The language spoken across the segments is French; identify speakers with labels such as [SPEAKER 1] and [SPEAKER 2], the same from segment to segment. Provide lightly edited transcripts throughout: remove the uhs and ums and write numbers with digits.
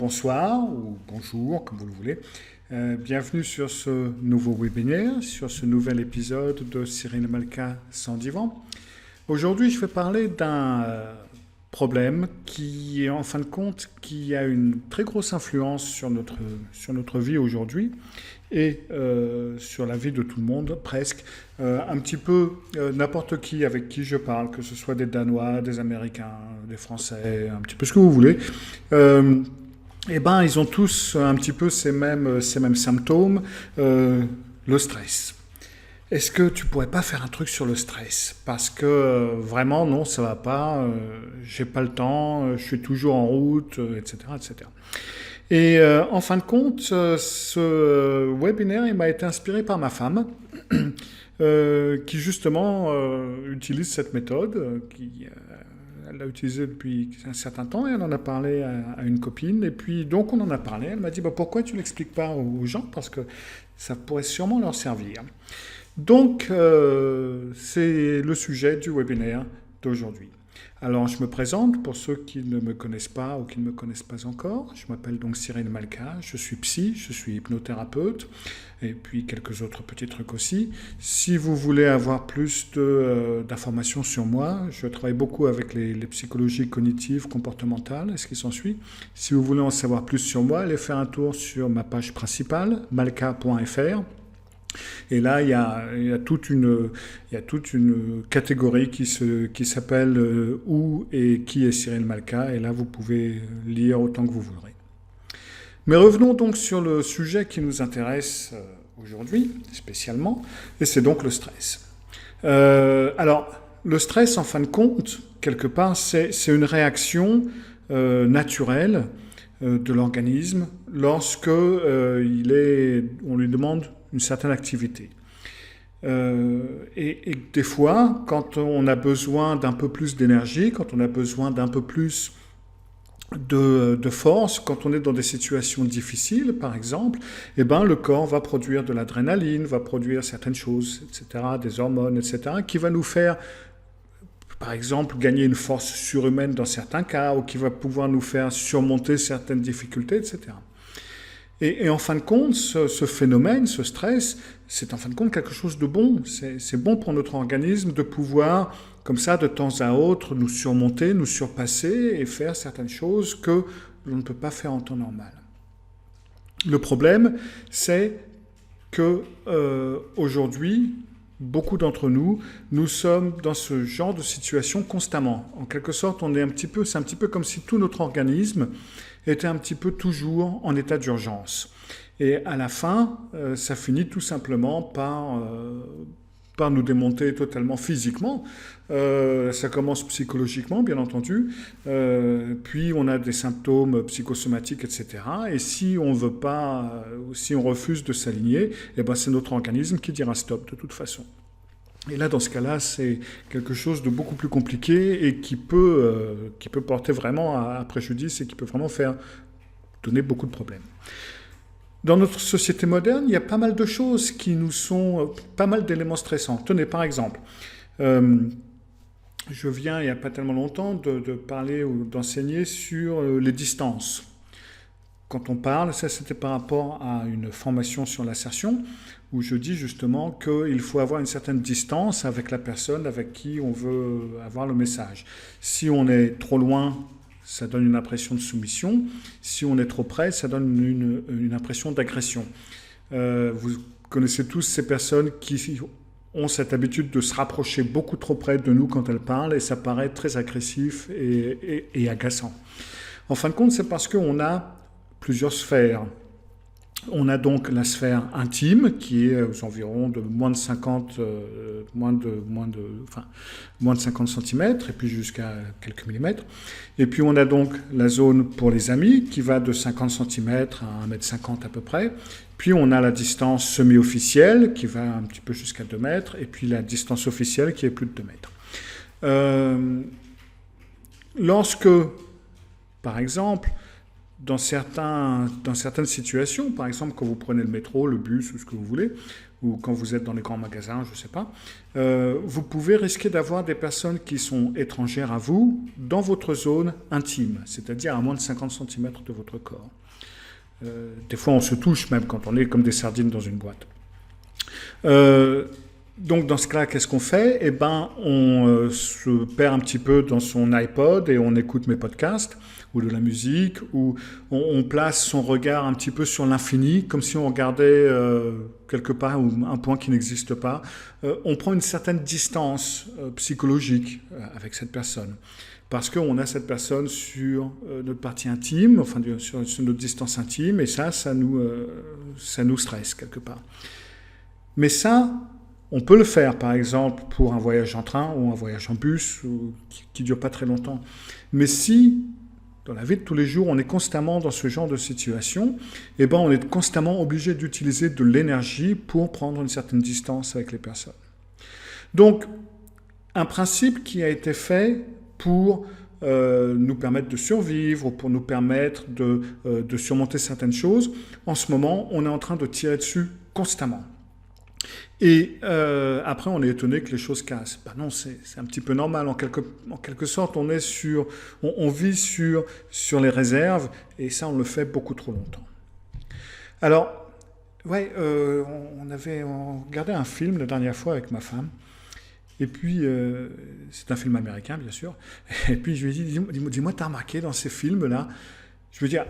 [SPEAKER 1] bonsoir ou bonjour, comme vous le voulez. Bienvenue sur ce nouveau webinaire, sur ce nouvel épisode de Cyril Malka sans divan. Aujourd'hui, je vais parler d'un problème qui, en fin de compte, qui a une très grosse influence sur notre vie aujourd'hui et sur la vie de tout le monde, presque. Un petit peu n'importe qui avec qui je parle, que ce soit des Danois, des Américains, des Français, un petit peu ce que vous voulez, eh ben, ils ont tous un petit peu ces mêmes symptômes, le stress. Est-ce que tu pourrais pas faire un truc sur le stress? Parce que vraiment, non, ça va pas, j'ai pas le temps, je suis toujours en route, etc., etc. Et en fin de compte, ce webinaire, il m'a été inspiré par ma femme, qui justement utilise cette méthode, elle l'a utilisée depuis un certain temps, et elle en a parlé à une copine, et puis donc on en a parlé, elle m'a dit bah, pourquoi tu ne l'expliques pas aux gens, parce que ça pourrait sûrement leur servir. Donc c'est le sujet du webinaire d'aujourd'hui. Alors, je me présente pour ceux qui ne me connaissent pas ou qui ne me connaissent pas encore. Je m'appelle donc Cyril Malka, je suis psy, je suis hypnothérapeute et puis quelques autres petits trucs aussi. Si vous voulez avoir plus d'informations sur moi, je travaille beaucoup avec les psychologies cognitives, comportementales et ce qui s'ensuit. Si vous voulez en savoir plus sur moi, allez faire un tour sur ma page principale, malka.fr. Et là, il y a toute une catégorie qui s'appelle Où et qui est Cyril Malka. Et là, vous pouvez lire autant que vous voudrez. Mais revenons donc sur le sujet qui nous intéresse aujourd'hui, spécialement, et c'est donc le stress. Alors, le stress, en fin de compte, quelque part, c'est une réaction naturelle de l'organisme lorsque on lui demande une certaine activité. Et des fois, quand on a besoin d'un peu plus d'énergie, quand on a besoin d'un peu plus de force, quand on est dans des situations difficiles, par exemple, eh ben, le corps va produire de l'adrénaline, va produire certaines choses, etc., des hormones, etc., qui va nous faire, par exemple, gagner une force surhumaine dans certains cas, ou qui va pouvoir nous faire surmonter certaines difficultés, etc. Et en fin de compte, ce phénomène, ce stress, c'est en fin de compte quelque chose de bon. C'est bon pour notre organisme de pouvoir, comme ça, de temps à autre, nous surmonter, nous surpasser et faire certaines choses que l'on ne peut pas faire en temps normal. Le problème, c'est que aujourd'hui, beaucoup d'entre nous, nous sommes dans ce genre de situation constamment. En quelque sorte, c'est un petit peu comme si tout notre organisme était un petit peu toujours en état d'urgence. Et à la fin, ça finit tout simplement par nous démonter totalement physiquement. Ça commence psychologiquement, bien entendu. Puis on a des symptômes psychosomatiques, etc. Et si on veut pas, si on refuse de s'aligner, eh ben c'est notre organisme qui dira stop de toute façon. Et là, dans ce cas-là, c'est quelque chose de beaucoup plus compliqué et qui peut porter vraiment à préjudice et qui peut vraiment donner beaucoup de problèmes. Dans notre société moderne, il y a pas mal de choses qui nous sont, pas mal d'éléments stressants. Tenez, par exemple, je viens, il n'y a pas tellement longtemps, de parler ou d'enseigner sur les distances. Quand on parle, ça c'était par rapport à une formation sur l'assertion, où je dis justement qu'il faut avoir une certaine distance avec la personne avec qui on veut avoir le message. Si on est trop loin, ça donne une impression de soumission. Si on est trop près, ça donne une impression d'agression. Vous connaissez tous ces personnes qui ont cette habitude de se rapprocher beaucoup trop près de nous quand elles parlent, et ça paraît très agressif et agaçant. En fin de compte, c'est parce qu'on a plusieurs sphères. On a donc la sphère intime qui est aux environs de moins de 50 cm et puis jusqu'à quelques millimètres. Et puis on a donc la zone pour les amis qui va de 50 cm à 1,50 m à peu près. Puis on a la distance semi-officielle qui va un petit peu jusqu'à 2 mètres et puis la distance officielle qui est plus de 2 mètres. Lorsque, par exemple, dans certaines situations, par exemple quand vous prenez le métro, le bus ou ce que vous voulez, ou quand vous êtes dans les grands magasins, je ne sais pas, vous pouvez risquer d'avoir des personnes qui sont étrangères à vous dans votre zone intime, c'est-à-dire à moins de 50 cm de votre corps. Des fois, on se touche même quand on est comme des sardines dans une boîte. Donc, dans ce cas-là, qu'est-ce qu'on fait? Eh ben, on se perd un petit peu dans son iPod et on écoute mes podcasts ou de la musique, ou on place son regard un petit peu sur l'infini, comme si on regardait quelque part ou un point qui n'existe pas. On prend une certaine distance psychologique avec cette personne. Parce qu'on a cette personne sur notre partie intime, enfin sur notre distance intime, et ça nous stresse quelque part. Mais ça, on peut le faire, par exemple, pour un voyage en train ou un voyage en bus qui ne dure pas très longtemps. Mais si, dans la vie de tous les jours, on est constamment dans ce genre de situation, eh ben, on est constamment obligé d'utiliser de l'énergie pour prendre une certaine distance avec les personnes. Donc, un principe qui a été fait pour nous permettre de survivre, pour nous permettre de surmonter certaines choses, en ce moment, on est en train de tirer dessus constamment. Et après, on est étonné que les choses cassent. Ben non, c'est un petit peu normal. En quelque sorte, on vit sur les réserves, et ça, on le fait beaucoup trop longtemps. Alors, ouais, on regardait un film la dernière fois avec ma femme, et puis, c'est un film américain, bien sûr, et puis je lui ai dit, dis-moi, t'as remarqué dans ces films-là, je veux dire,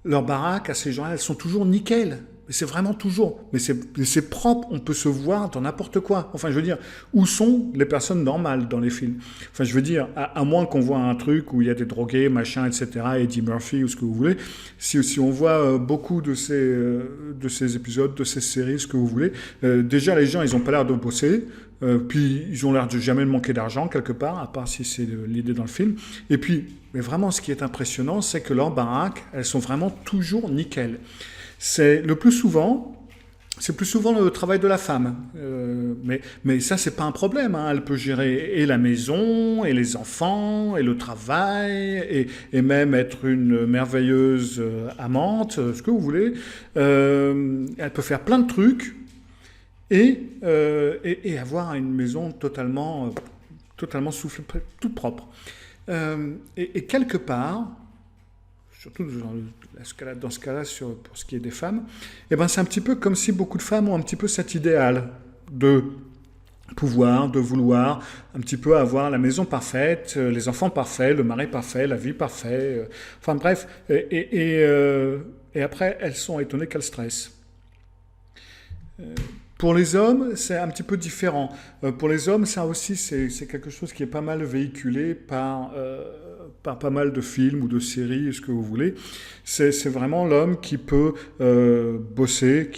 [SPEAKER 1] leurs baraques, à ces gens-là, elles sont toujours nickel. Mais c'est vraiment toujours. Mais c'est propre, on peut se voir dans n'importe quoi. Enfin, je veux dire, où sont les personnes normales dans les films? Enfin, je veux dire, à moins qu'on voit un truc où il y a des drogués, machin, etc., Eddie Murphy ou ce que vous voulez, si on voit beaucoup de ces épisodes, de ces séries, ce que vous voulez, déjà, les gens, ils n'ont pas l'air de bosser. Puis ils ont l'air de jamais manquer d'argent quelque part, à part si c'est l'idée dans le film. Et puis, mais vraiment, ce qui est impressionnant, c'est que leurs baraques, elles sont vraiment toujours nickel. C'est plus souvent le travail de la femme. Mais ça, c'est pas un problème. Hein. Elle peut gérer et la maison, et les enfants, et le travail, et même être une merveilleuse amante, ce que vous voulez. Elle peut faire plein de trucs. Et avoir une maison totalement soufflée, toute propre. Et quelque part, surtout dans ce cas-là, pour ce qui est des femmes, eh ben c'est un petit peu comme si beaucoup de femmes ont un petit peu cet idéal de pouvoir, de vouloir un petit peu avoir la maison parfaite, les enfants parfaits, le mari parfait, la vie parfaite, enfin bref, et après elles sont étonnées qu'elles stressent. Pour les hommes, c'est un petit peu différent. Pour les hommes, ça aussi, c'est quelque chose qui est pas mal véhiculé par pas mal de films ou de séries, ce que vous voulez. C'est vraiment l'homme qui peut bosser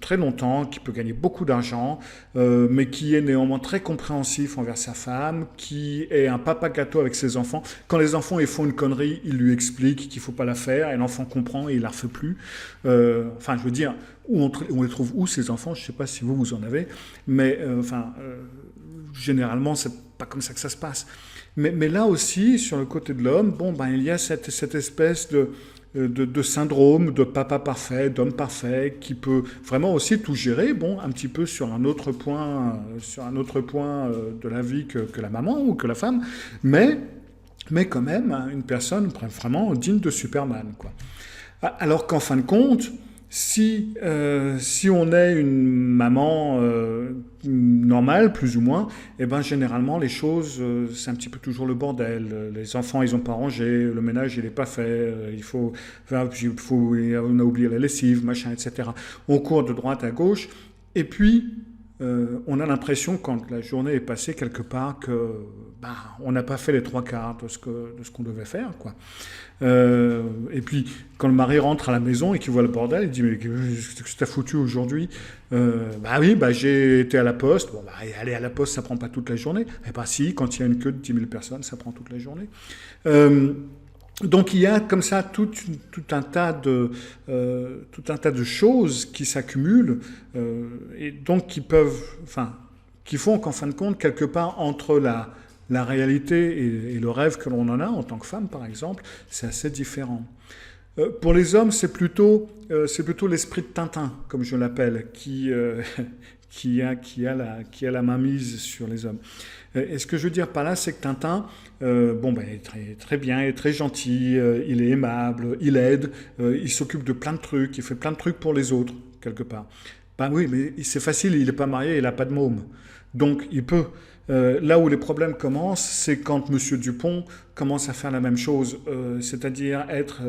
[SPEAKER 1] très longtemps, qui peut gagner beaucoup d'argent, mais qui est néanmoins très compréhensif envers sa femme, qui est un papa gâteau avec ses enfants. Quand les enfants ils font une connerie, il lui explique qu'il ne faut pas la faire, et l'enfant comprend et il ne la refait plus. Enfin, je veux dire, on les trouve où ces enfants? Je ne sais pas si vous en avez, mais généralement, c'est pas comme ça que ça se passe. Mais là aussi, sur le côté de l'homme, il y a cette espèce de syndrome de papa parfait, d'homme parfait, qui peut vraiment aussi tout gérer, un petit peu sur un autre point de la vie que la maman ou que la femme, mais quand même une personne vraiment digne de Superman, quoi. Alors qu'en fin de compte, si on est une maman normale, plus ou moins, eh ben généralement les choses, c'est un petit peu toujours le bordel. Les enfants, ils n'ont pas rangé, le ménage, il n'est pas fait, on a oublié la lessive, machin, etc. On court de droite à gauche, et puis on a l'impression, quand la journée est passée quelque part, que on n'a pas fait les trois quarts de ce qu'on devait faire, quoi. Et puis, quand le mari rentre à la maison et qu'il voit le bordel, il dit « Mais qu'est-ce que tu as foutu aujourd'hui ?» Oui, j'ai été à la poste. Aller à la poste, ça prend pas toute la journée. Eh bien si, quand il y a une queue de 10 000 personnes, ça prend toute la journée. Donc il y a comme ça tout un tas de choses qui s'accumulent et donc qui font qu'en fin de compte, quelque part entre la réalité et le rêve que l'on en a en tant que femme, par exemple, c'est assez différent. Pour les hommes, c'est plutôt l'esprit de Tintin, comme je l'appelle, qui a la mainmise sur les hommes. Et ce que je veux dire par là, c'est que Tintin, il est très, très bien, il est très gentil, il est aimable, il aide, il s'occupe de plein de trucs, il fait plein de trucs pour les autres, quelque part. Ben oui, mais c'est facile, il n'est pas marié, il n'a pas de môme. Donc, il peut. Là où les problèmes commencent, c'est quand M. Dupont commence à faire la même chose, c'est-à-dire être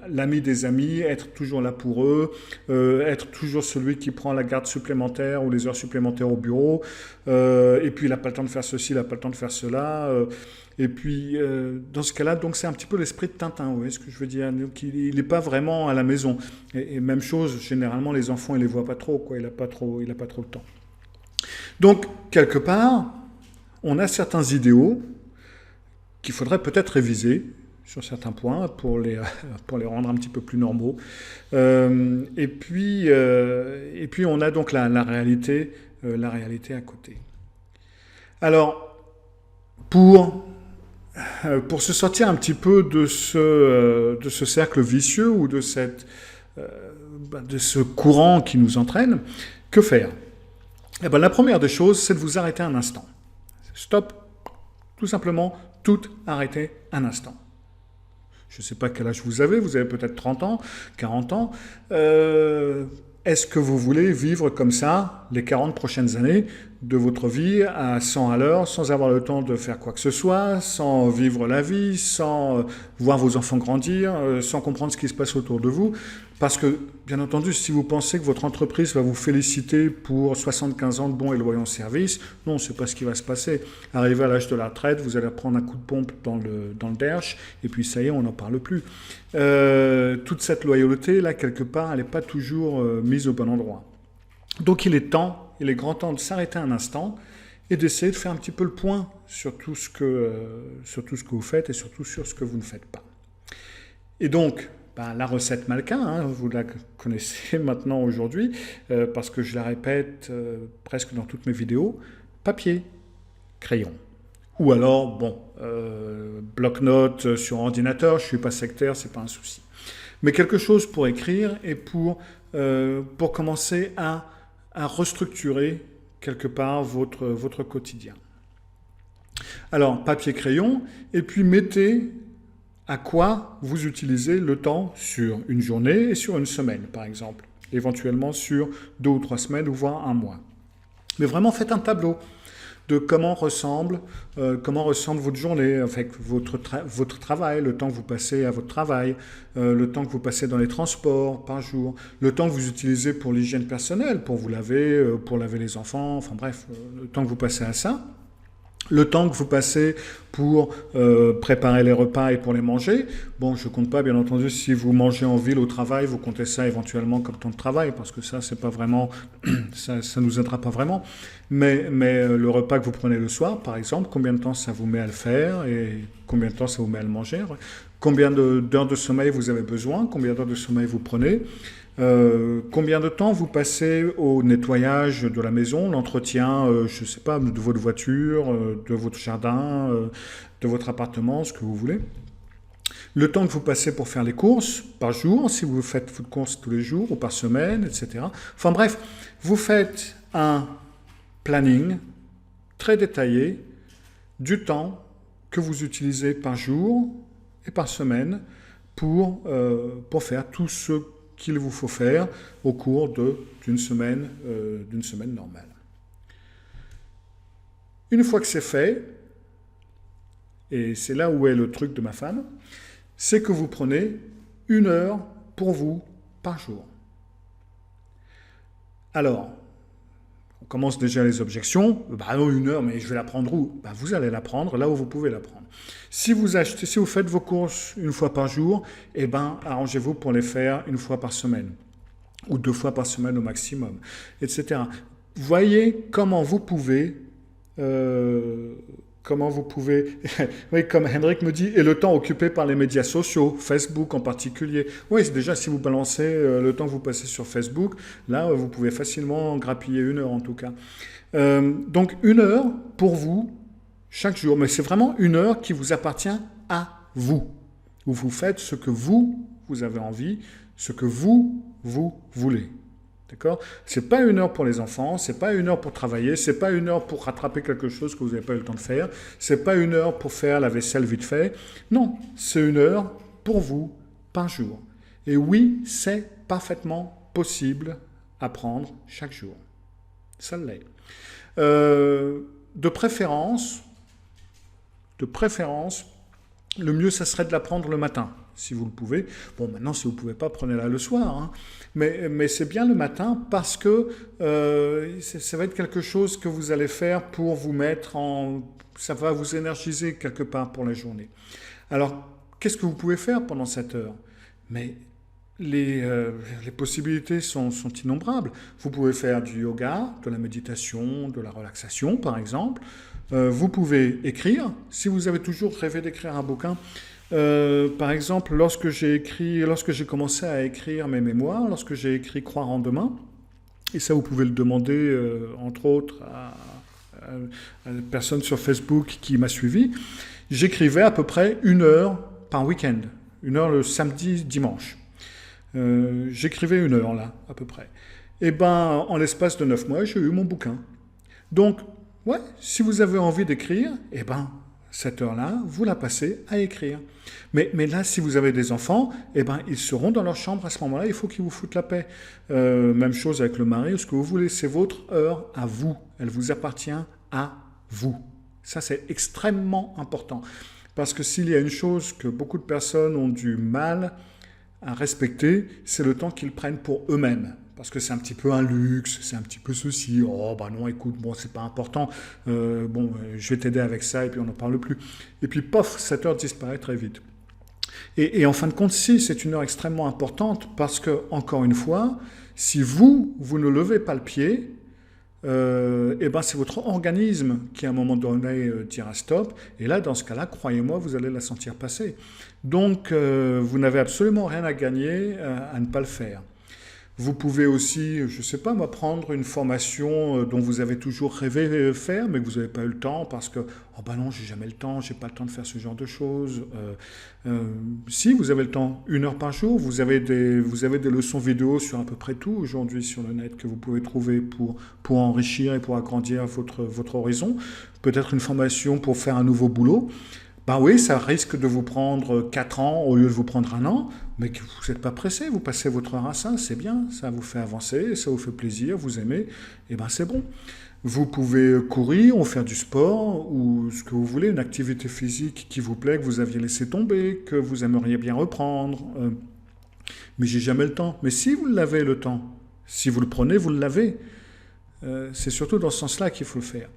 [SPEAKER 1] l'ami des amis, être toujours là pour eux, être toujours celui qui prend la garde supplémentaire ou les heures supplémentaires au bureau, et puis il n'a pas le temps de faire ceci, il n'a pas le temps de faire cela. Et puis, dans ce cas-là, donc c'est un petit peu l'esprit de Tintin, vous voyez ce que je veux dire. Donc, il n'est pas vraiment à la maison. Et même chose, généralement, les enfants, ils ne les voient pas trop, quoi. Il n'a pas trop le temps. Donc, quelque part, on a certains idéaux qu'il faudrait peut-être réviser sur certains points pour les rendre un petit peu plus normaux. Et puis, on a donc la réalité à côté. Alors, pour se sortir un petit peu de ce cercle vicieux ou de ce courant qui nous entraîne, que faire? Eh bien, la première des choses, c'est de vous arrêter un instant. Stop, tout simplement, tout arrêter un instant. Je ne sais pas quel âge vous avez peut-être 30 ans, 40 ans. Est-ce que vous voulez vivre comme ça les 40 prochaines années de votre vie à 100 à l'heure, sans avoir le temps de faire quoi que ce soit, sans vivre la vie, sans voir vos enfants grandir, sans comprendre ce qui se passe autour de vous? Parce que, bien entendu, si vous pensez que votre entreprise va vous féliciter pour 75 ans de bons et loyaux services, non, ce n'est pas ce qui va se passer. Arrivé à l'âge de la retraite, vous allez prendre un coup de pompe dans le derche, et puis ça y est, on n'en parle plus. Toute cette loyauté, là, quelque part, elle n'est pas toujours mise au bon endroit. Donc il est grand temps de s'arrêter un instant et d'essayer de faire un petit peu le point sur tout ce que vous faites et surtout sur ce que vous ne faites pas. Et donc, la recette Malka, vous la connaissez maintenant aujourd'hui, parce que je la répète presque dans toutes mes vidéos, papier, crayon. Ou alors, bloc-notes sur ordinateur, je ne suis pas sectaire, ce n'est pas un souci. Mais quelque chose pour écrire et pour commencer à restructurer quelque part votre quotidien. Alors, papier-crayon, et puis mettez à quoi vous utilisez le temps sur une journée et sur une semaine, par exemple. Éventuellement sur 2 ou 3 semaines, ou voire un mois. Mais vraiment, faites un tableau de comment ressemble votre journée, avec votre travail, le temps que vous passez à votre travail, le temps que vous passez dans les transports par jour, le temps que vous utilisez pour l'hygiène personnelle, pour vous laver, pour laver les enfants, enfin bref, le temps que vous passez à ça. Le temps que vous passez pour préparer les repas et pour les manger. Bon, je ne compte pas, bien entendu, si vous mangez en ville au travail, vous comptez ça éventuellement comme temps de travail, parce que ça, c'est pas vraiment, ça nous aidera pas vraiment. Mais le repas que vous prenez le soir, par exemple, combien de temps ça vous met à le faire et combien de temps ça vous met à le manger? Combien d'heures de sommeil vous avez besoin? Combien d'heures de sommeil vous prenez? Combien de temps vous passez au nettoyage de la maison, l'entretien, je ne sais pas, de votre voiture, de votre jardin, de votre appartement, ce que vous voulez. Le temps que vous passez pour faire les courses par jour, si vous faites vos courses tous les jours ou par semaine, etc. Enfin bref, vous faites un planning très détaillé du temps que vous utilisez par jour et par semaine pour faire tout ce qu'il vous faut faire au cours d'une semaine normale. Une fois que c'est fait, et c'est là où est le truc de ma femme, c'est que vous prenez 1 heure pour vous par jour. Alors, on commence déjà les objections. Non, 1 heure, mais je vais la prendre où? Vous allez la prendre là où vous pouvez la prendre. Si vous faites vos courses 1 fois par jour, arrangez-vous pour les faire 1 fois par semaine, ou 2 fois par semaine au maximum, etc. Voyez comment vous pouvez, oui, comme Henrik me dit, et le temps occupé par les médias sociaux, Facebook en particulier. Oui, déjà, si vous balancez le temps que vous passez sur Facebook, là, vous pouvez facilement grappiller 1 heure en tout cas. Donc, 1 heure pour vous, chaque jour. Mais c'est vraiment 1 heure qui vous appartient à vous. Où vous faites ce que vous vous avez envie, ce que vous voulez. D'accord? C'est pas 1 heure pour les enfants, c'est pas 1 heure pour travailler, c'est pas 1 heure pour rattraper quelque chose que vous n'avez pas eu le temps de faire, c'est pas 1 heure pour faire la vaisselle vite fait. Non, c'est 1 heure pour vous par jour. Et oui, c'est parfaitement possible à prendre chaque jour. Ça l'est. De préférence, le mieux, ça serait de la prendre le matin, si vous le pouvez. Bon, maintenant, si vous ne pouvez pas, prenez-la le soir. Hein. Mais c'est bien le matin parce que ça va être quelque chose que vous allez faire pour vous mettre en... Ça va vous énergiser quelque part pour la journée. Alors, qu'est-ce que vous pouvez faire pendant cette heure? Mais les possibilités sont innombrables. Vous pouvez faire du yoga, de la méditation, de la relaxation, par exemple. Vous pouvez écrire. Si vous avez toujours rêvé d'écrire un bouquin, par exemple, lorsque j'ai commencé à écrire mes mémoires, lorsque j'ai écrit Croire en demain, et ça vous pouvez le demander, entre autres, à une personne sur Facebook qui m'a suivi, j'écrivais à peu près 1 heure par week-end, 1 heure le samedi, dimanche. J'écrivais 1 heure là, à peu près. Et ben, en l'espace de 9 mois, j'ai eu mon bouquin. Donc, ouais, si vous avez envie d'écrire, eh ben, cette heure-là, vous la passez à écrire. Mais là, si vous avez des enfants, eh ben, ils seront dans leur chambre à ce moment-là, il faut qu'ils vous foutent la paix. Même chose avec le mari, ce que vous voulez, c'est votre heure à vous. Elle vous appartient à vous. Ça, c'est extrêmement important. Parce que s'il y a une chose que beaucoup de personnes ont du mal à respecter, c'est le temps qu'ils prennent pour eux-mêmes. Parce que c'est un petit peu un luxe, c'est un petit peu ceci. Oh, bah non, écoute, bon, c'est pas important. Je vais t'aider avec ça et puis on n'en parle plus. Et puis, pof, cette heure disparaît très vite. Et en fin de compte, si, c'est une heure extrêmement importante parce que, encore une fois, si vous ne levez pas le pied, c'est votre organisme qui, à un moment donné, dira stop. Et là, dans ce cas-là, croyez-moi, vous allez la sentir passer. Donc, vous n'avez absolument rien à gagner à ne pas le faire. Vous pouvez aussi, je ne sais pas, prendre une formation dont vous avez toujours rêvé faire, mais que vous n'avez pas eu le temps parce que, oh ben non, j'ai jamais le temps, j'ai pas le temps de faire ce genre de choses. Si, vous avez le temps, 1 heure par jour, vous avez des leçons vidéo sur à peu près tout aujourd'hui sur le net que vous pouvez trouver pour enrichir et pour agrandir votre horizon. Peut-être une formation pour faire un nouveau boulot. Ben oui, ça risque de vous prendre 4 ans au lieu de vous prendre 1 an, mais que vous n'êtes pas pressé, vous passez votre heure à ça, c'est bien, ça vous fait avancer, ça vous fait plaisir, vous aimez, et ben c'est bon. Vous pouvez courir ou faire du sport ou ce que vous voulez, une activité physique qui vous plaît, que vous aviez laissé tomber, que vous aimeriez bien reprendre. Mais j'ai jamais le temps. Mais si vous l'avez le temps, si vous le prenez, vous l'avez. C'est surtout dans ce sens-là qu'il faut le faire.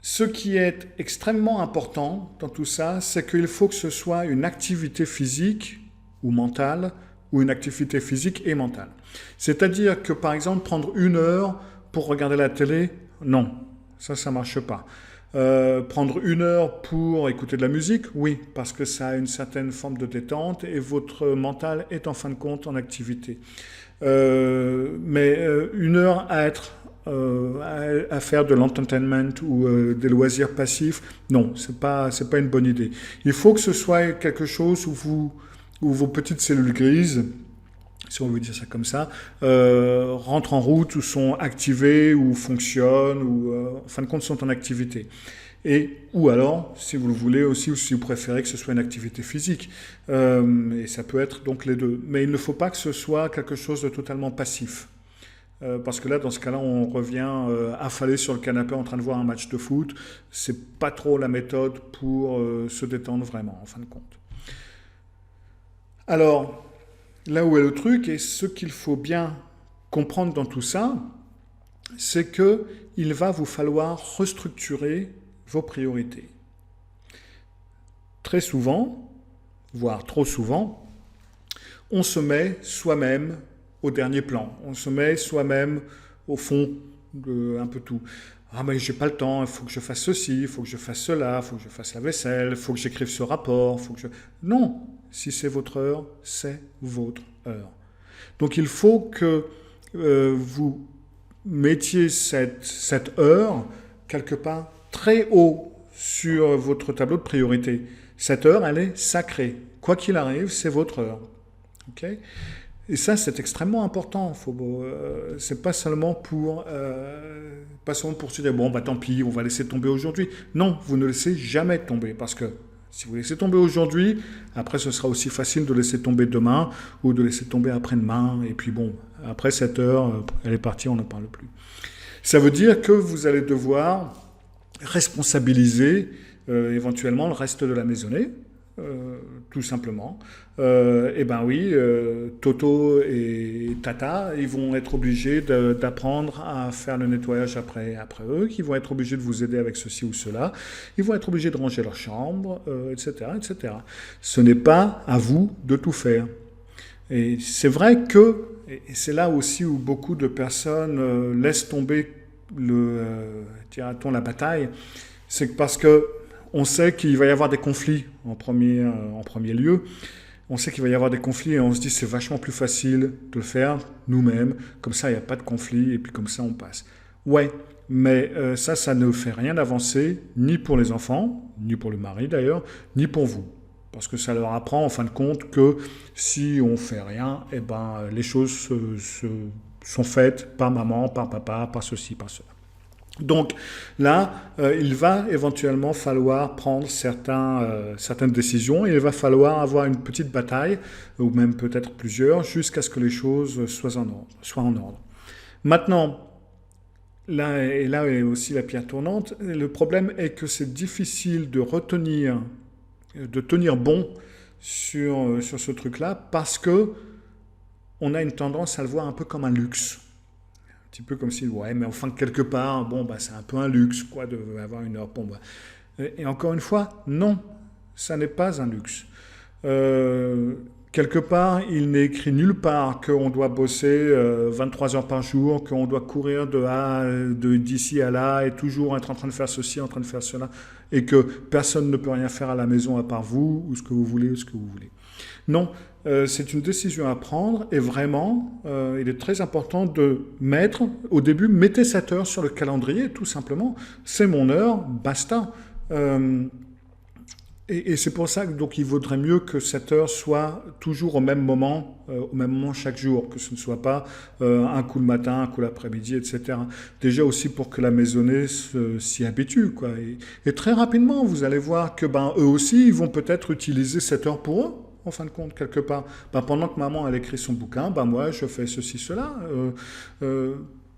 [SPEAKER 1] Ce qui est extrêmement important dans tout ça, c'est qu'il faut que ce soit une activité physique ou mentale, ou une activité physique et mentale. C'est-à-dire que, par exemple, prendre 1 heure pour regarder la télé, non, ça ne marche pas. Prendre 1 heure pour écouter de la musique, oui, parce que ça a une certaine forme de détente et votre mental est en fin de compte en activité. Mais 1 heure à faire de l'entertainment ou des loisirs passifs, non, c'est pas une bonne idée. Il faut que ce soit quelque chose où vos petites cellules grises, si on veut dire ça comme ça, rentrent en route ou sont activées ou fonctionnent ou en fin de compte sont en activité. Ou alors, si vous le voulez aussi, ou si vous préférez que ce soit une activité physique. Et ça peut être donc les deux. Mais il ne faut pas que ce soit quelque chose de totalement passif. Parce que là, dans ce cas-là, on revient affalé sur le canapé en train de voir un match de foot. C'est pas trop la méthode pour se détendre vraiment, en fin de compte. Alors, là où est le truc, et ce qu'il faut bien comprendre dans tout ça, c'est qu'il va vous falloir restructurer vos priorités. Très souvent, voire trop souvent, on se met soi-même au dernier plan. On se met soi-même au fond de un peu tout. Ah mais j'ai pas le temps, il faut que je fasse ceci, il faut que je fasse cela, il faut que je fasse la vaisselle, il faut que j'écrive ce rapport, Non, si c'est votre heure, c'est votre heure. Donc il faut que vous mettiez cette heure quelque part très haut sur votre tableau de priorité. Cette heure, elle est sacrée. Quoi qu'il arrive, c'est votre heure. Ok? Et ça, c'est extrêmement important. C'est pas seulement pour se dire, bon, bah tant pis, on va laisser tomber aujourd'hui. Non, vous ne laissez jamais tomber, parce que si vous laissez tomber aujourd'hui, après, ce sera aussi facile de laisser tomber demain, ou de laisser tomber après-demain, et puis bon, après 7 heures, elle est partie, on n'en parle plus. Ça veut dire que vous allez devoir responsabiliser éventuellement le reste de la maisonnée, tout simplement. Et ben oui, Toto et Tata, ils vont être obligés d'apprendre à faire le nettoyage après eux, ils vont être obligés de vous aider avec ceci ou cela, ils vont être obligés de ranger leur chambre, etc., etc. Ce n'est pas à vous de tout faire. Et c'est vrai que, et c'est là aussi où beaucoup de personnes laissent tomber la bataille, c'est parce que on sait qu'il va y avoir des conflits en premier lieu. On sait qu'il va y avoir des conflits et on se dit c'est vachement plus facile de le faire nous-mêmes. Comme ça, il n'y a pas de conflit et puis comme ça, on passe. Ouais, mais ça ne fait rien d'avancer, ni pour les enfants, ni pour le mari d'ailleurs, ni pour vous. Parce que ça leur apprend en fin de compte que si on ne fait rien, eh ben, les choses sont faites par maman, par papa, par ceci, par cela. Donc là, il va éventuellement falloir prendre certaines décisions et il va falloir avoir une petite bataille, ou même peut-être plusieurs, jusqu'à ce que les choses soient en ordre. Maintenant, là est aussi la pierre tournante, le problème est que c'est difficile de tenir bon sur ce truc-là parce que on a une tendance à le voir un peu comme un luxe. Un petit peu comme si, ouais, mais enfin, quelque part, bon, bah, c'est un peu un luxe, quoi, d'avoir une heure. Bon, bah. Et encore une fois, non, ça n'est pas un luxe. Quelque part, il n'est écrit nulle part qu'on doit bosser 23 heures par jour, qu'on doit courir d'ici à là et toujours être en train de faire ceci, en train de faire cela, et que personne ne peut rien faire à la maison à part vous, ou ce que vous voulez, ou ce que vous voulez. Non, c'est une décision à prendre et vraiment, il est très important de mettre, au début, mettez cette heure sur le calendrier, tout simplement. C'est mon heure, basta. Et c'est pour ça que donc, il vaudrait mieux que cette heure soit toujours au même moment chaque jour, que ce ne soit pas un coup le matin, un coup l'après-midi, etc. Déjà aussi pour que la maisonnée s'y habitue, quoi. Et très rapidement, vous allez voir que eux aussi, ils vont peut-être utiliser cette heure pour eux. En fin de compte, quelque part. Pendant que maman, elle écrit son bouquin, moi, je fais ceci, cela.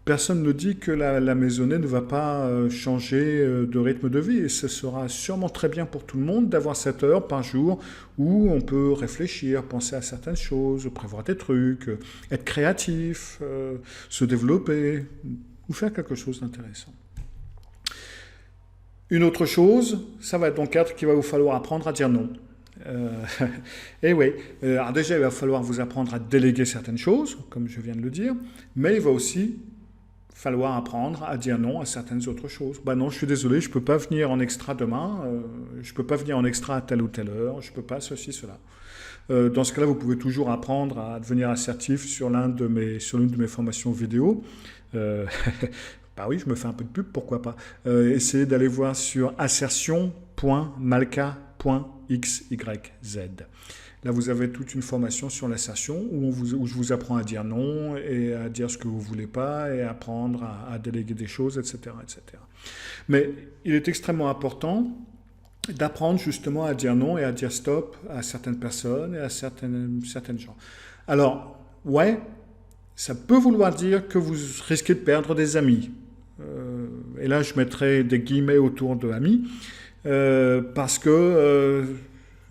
[SPEAKER 1] Personne ne dit que la maisonnée ne va pas changer de rythme de vie. Et ce sera sûrement très bien pour tout le monde d'avoir 7 heures par jour où on peut réfléchir, penser à certaines choses, prévoir des trucs, être créatif, se développer, ou faire quelque chose d'intéressant. Une autre chose, ça va être donc qu'il va vous falloir apprendre à dire non. Et oui, alors déjà il va falloir vous apprendre à déléguer certaines choses, comme je viens de le dire, mais il va aussi falloir apprendre à dire non à certaines autres choses. Non, je suis désolé, je ne peux pas venir en extra demain, je ne peux pas venir en extra à telle ou telle heure, je ne peux pas ceci, cela. Dans ce cas-là, vous pouvez toujours apprendre à devenir assertif sur l'une de mes formations vidéo. Oui, je me fais un peu de pub, pourquoi pas. Essayez d'aller voir sur assertion.malka.xyz. Là, vous avez toute une formation sur l'assertion où je vous apprends à dire non et à dire ce que vous ne voulez pas et à apprendre à déléguer des choses, etc., etc. Mais il est extrêmement important d'apprendre justement à dire non et à dire stop à certaines personnes et à certaines gens. Alors, ouais, ça peut vouloir dire que vous risquez de perdre des amis. Et là, je mettrai des guillemets autour de amis, parce que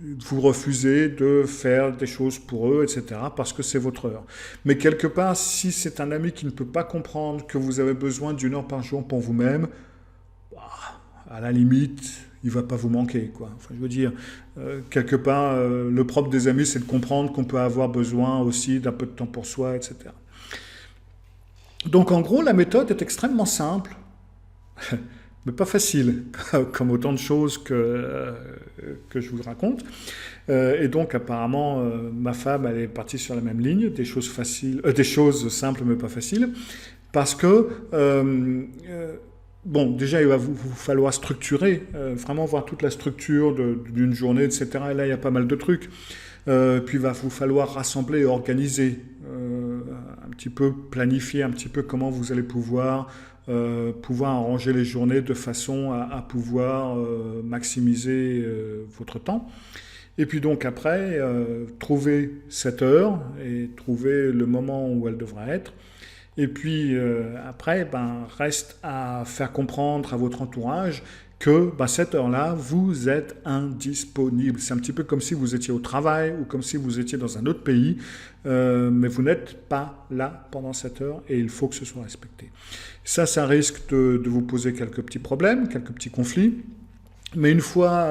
[SPEAKER 1] vous refusez de faire des choses pour eux, etc., parce que c'est votre heure. Mais quelque part, si c'est un ami qui ne peut pas comprendre que vous avez besoin d'une heure par jour pour vous-même, à la limite, il ne va pas vous manquer, quoi. Enfin, je veux dire, quelque part, le propre des amis, c'est de comprendre qu'on peut avoir besoin aussi d'un peu de temps pour soi, etc. Donc, en gros, la méthode est extrêmement simple, mais pas facile, comme autant de choses que je vous raconte. Et donc, apparemment, ma femme, elle est partie sur la même ligne, des choses simples, mais pas faciles, parce que bon, déjà, il va vous falloir structurer, vraiment voir toute la structure d'une journée, etc. Et là, il y a pas mal de trucs. Puis il va vous falloir rassembler et organiser, un petit peu planifier un petit peu comment vous allez pouvoir arranger les journées de façon à pouvoir maximiser votre temps. Et puis donc après, trouver cette heure et trouver le moment où elle devra être. Et puis après, reste à faire comprendre à votre entourage que cette heure-là, vous êtes indisponible. C'est un petit peu comme si vous étiez au travail ou comme si vous étiez dans un autre pays, mais vous n'êtes pas là pendant cette heure et il faut que ce soit respecté. Ça risque de vous poser quelques petits problèmes, quelques petits conflits. Mais une fois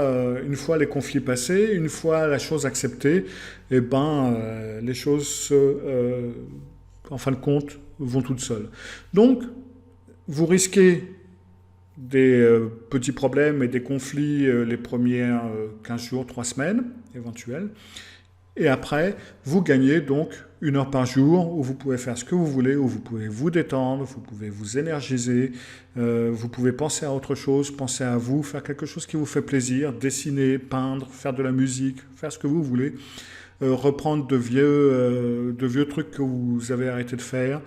[SPEAKER 1] les conflits passés, une fois la chose acceptée, les choses, en fin de compte, vont toutes seules. Donc, vous risquez des petits problèmes et des conflits les premiers 15 jours, 3 semaines éventuels. Et après, vous gagnez donc 1 heure par jour où vous pouvez faire ce que vous voulez, où vous pouvez vous détendre, vous pouvez vous énergiser, vous pouvez penser à autre chose, penser à vous, faire quelque chose qui vous fait plaisir, dessiner, peindre, faire de la musique, faire ce que vous voulez, reprendre de vieux trucs que vous avez arrêté de faire.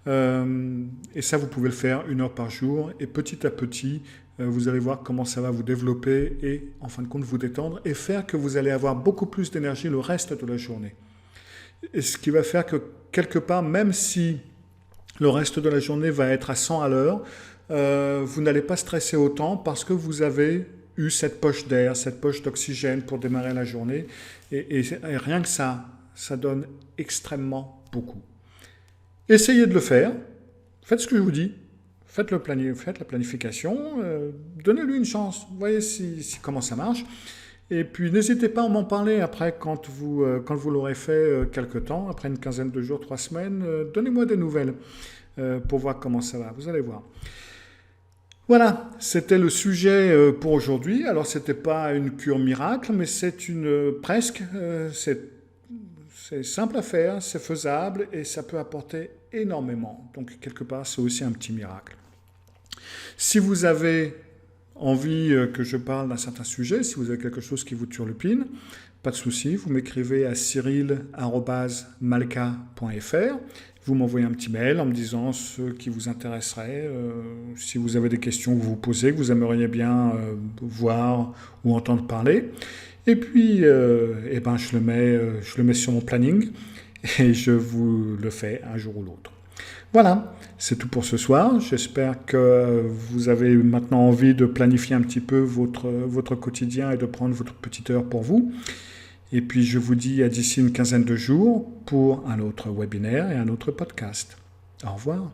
[SPEAKER 1] Et ça, vous pouvez le faire 1 heure par jour. Et petit à petit, vous allez voir comment ça va vous développer et, en fin de compte, vous détendre et faire que vous allez avoir beaucoup plus d'énergie le reste de la journée. Et ce qui va faire que, quelque part, même si le reste de la journée va être à 100 à l'heure, vous n'allez pas stresser autant parce que vous avez eu cette poche d'air, cette poche d'oxygène pour démarrer la journée. Et rien que ça donne extrêmement beaucoup. Essayez de le faire. Faites ce que je vous dis. Faites la planification. Donnez-lui une chance. Voyez comment ça marche. Et puis, n'hésitez pas à m'en parler après quand vous l'aurez fait quelque temps, après une quinzaine de jours, 3 semaines. Donnez-moi des nouvelles pour voir comment ça va. Vous allez voir. Voilà, c'était le sujet pour aujourd'hui. Alors, ce n'était pas une cure miracle, mais c'est presque. C'est simple à faire, c'est faisable et ça peut apporter énormément. Donc, quelque part, c'est aussi un petit miracle. Si vous avez envie que je parle d'un certain sujet, si vous avez quelque chose qui vous turlupine, pas de souci, vous m'écrivez à cyril@malka.fr. Vous m'envoyez un petit mail en me disant ce qui vous intéresserait, si vous avez des questions que vous vous posez, que vous aimeriez bien voir ou entendre parler. Et puis, je le mets sur mon planning et je vous le fais un jour ou l'autre. Voilà, c'est tout pour ce soir. J'espère que vous avez maintenant envie de planifier un petit peu votre quotidien et de prendre votre petite heure pour vous. Et puis, je vous dis à d'ici une quinzaine de jours pour un autre webinaire et un autre podcast. Au revoir.